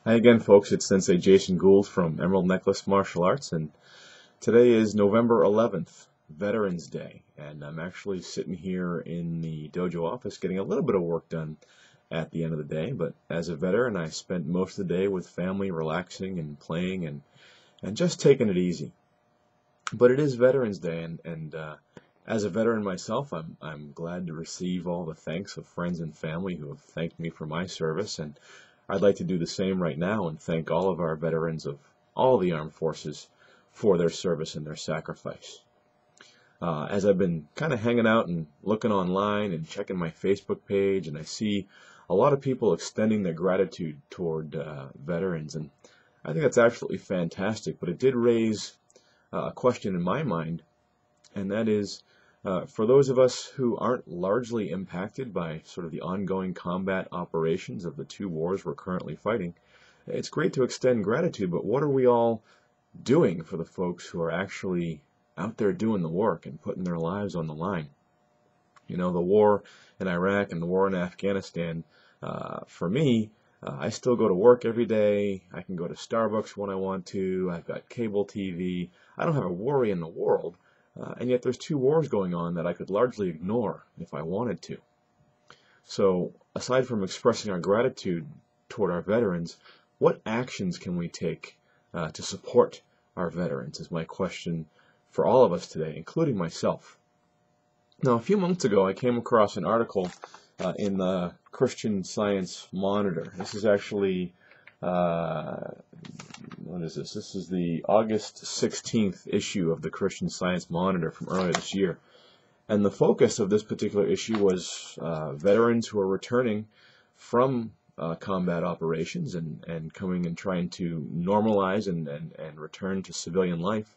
Hi again, folks. It's Sensei Jason Gould from Emerald Necklace Martial Arts, and today is November 11th, Veterans Day, and I'm actually sitting here in the dojo office getting a little bit of work done at the end of the day. But as a veteran, I spent most of the day with family, relaxing and playing and just taking it easy. But it is Veterans Day, and as a veteran myself, I'm glad to receive all the thanks of friends and family who have thanked me for my service, and I'd like to do the same right now and thank all of our veterans of all the armed forces for their service and their sacrifice. As I've been kind of hanging out and looking online and checking my Facebook page, and I see a lot of people extending their gratitude toward veterans, and I think that's absolutely fantastic. But it did raise a question in my mind, and that is, for those of us who aren't largely impacted by sort of the ongoing combat operations of the two wars we're currently fighting, it's great to extend gratitude, but what are we all doing for the folks who are actually out there doing the work and putting their lives on the line? You know, the war in Iraq and the war in Afghanistan, for me, I still go to work every day. I can go to Starbucks when I want to. I've got cable TV. I don't have a worry in the world. And yet there's two wars going on that I could largely ignore if I wanted to. So aside from expressing our gratitude toward our veterans, what actions can we take to support our veterans is my question for all of us today, including myself. Now, a few months ago, I came across an article in the Christian Science Monitor. This is actually what is this? This is the August 16th issue of the Christian Science Monitor from earlier this year. And the focus of this particular issue was veterans who are returning from combat operations and coming and trying to normalize and return to civilian life.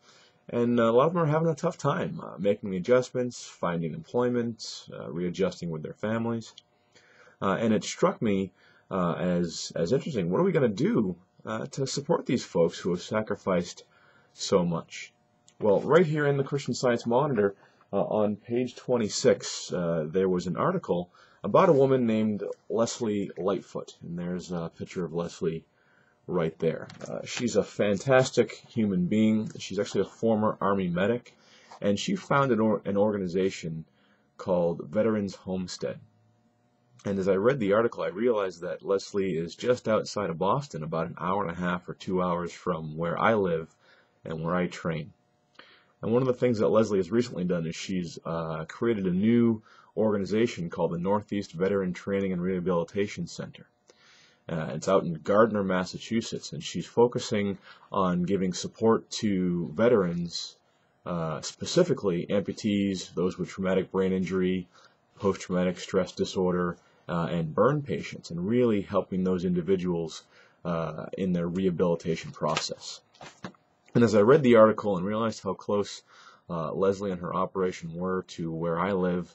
And a lot of them are having a tough time making the adjustments, finding employment, readjusting with their families. And it struck me as interesting. What are we going to do to support these folks who have sacrificed so much? Well, right here in the Christian Science Monitor, on page 26, there was an article about a woman named Leslie Lightfoot, and there's a picture of Leslie right there. She's a fantastic human being. She's actually a former Army medic, and she founded an organization called Veterans Homestead. And as I read the article, I realized that Leslie is just outside of Boston, about an hour and a half or 2 hours from where I live and where I train. And one of the things that Leslie has recently done is she's created a new organization called the Northeast Veteran Training and Rehabilitation Center. It's out in Gardner, Massachusetts, and she's focusing on giving support to veterans, specifically amputees, those with traumatic brain injury, post-traumatic stress disorder, and burn patients, and really helping those individuals in their rehabilitation process. And as I read the article and realized how close Leslie and her operation were to where I live,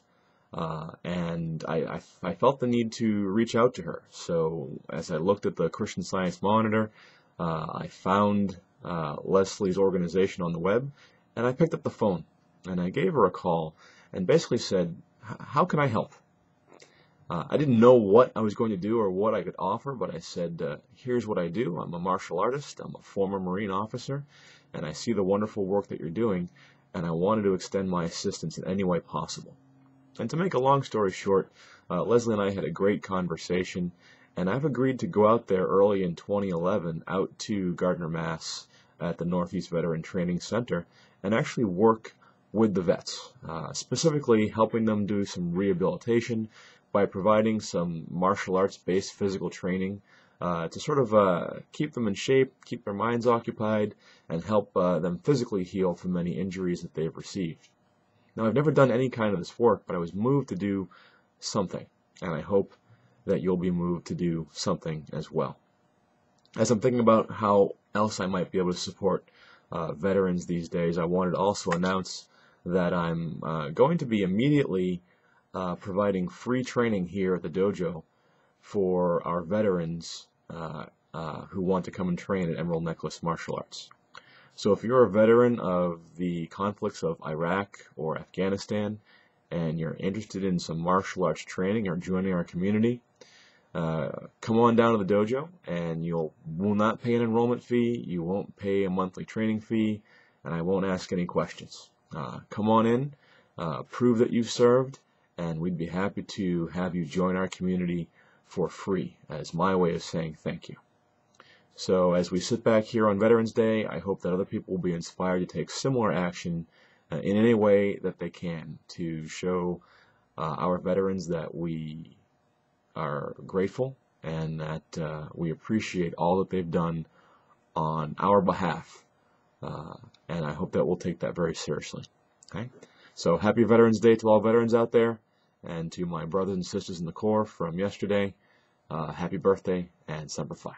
and I felt the need to reach out to her. So as I looked at the Christian Science Monitor, I found Leslie's organization on the web, and I picked up the phone, and I gave her a call and basically said, how can I help? I didn't know what I was going to do or what I could offer, but I said, here's what I do. I'm a martial artist. I'm a former Marine officer, and I see the wonderful work that you're doing, and I wanted to extend my assistance in any way possible. And to make a long story short, Leslie and I had a great conversation, and I've agreed to go out there early in 2011 out to Gardner, Mass. At the Northeast Veteran Training Center and actually work with the vets, specifically helping them do some rehabilitation by providing some martial arts-based physical training to sort of keep them in shape, keep their minds occupied, and help them physically heal from any injuries that they've received. Now, I've never done any kind of this work, but I was moved to do something, and I hope that you'll be moved to do something as well. As I'm thinking about how else I might be able to support veterans these days, I wanted to also announce that I'm going to be immediately providing free training here at the dojo for our veterans who want to come and train at Emerald Necklace Martial Arts. So if you're a veteran of the conflicts of Iraq or Afghanistan and you're interested in some martial arts training or joining our community, come on down to the dojo, and you will not pay an enrollment fee, you won't pay a monthly training fee, and I won't ask any questions. Come on in, prove that you've served, and we'd be happy to have you join our community for free, as my way of saying thank you. So as we sit back here on Veterans Day, I hope that other people will be inspired to take similar action in any way that they can to show our veterans that we are grateful and that we appreciate all that they've done on our behalf. And I hope that we'll take that very seriously. Okay? So happy Veterans Day to all veterans out there, and to my brothers and sisters in the Corps from yesterday, happy birthday and Semper Fi.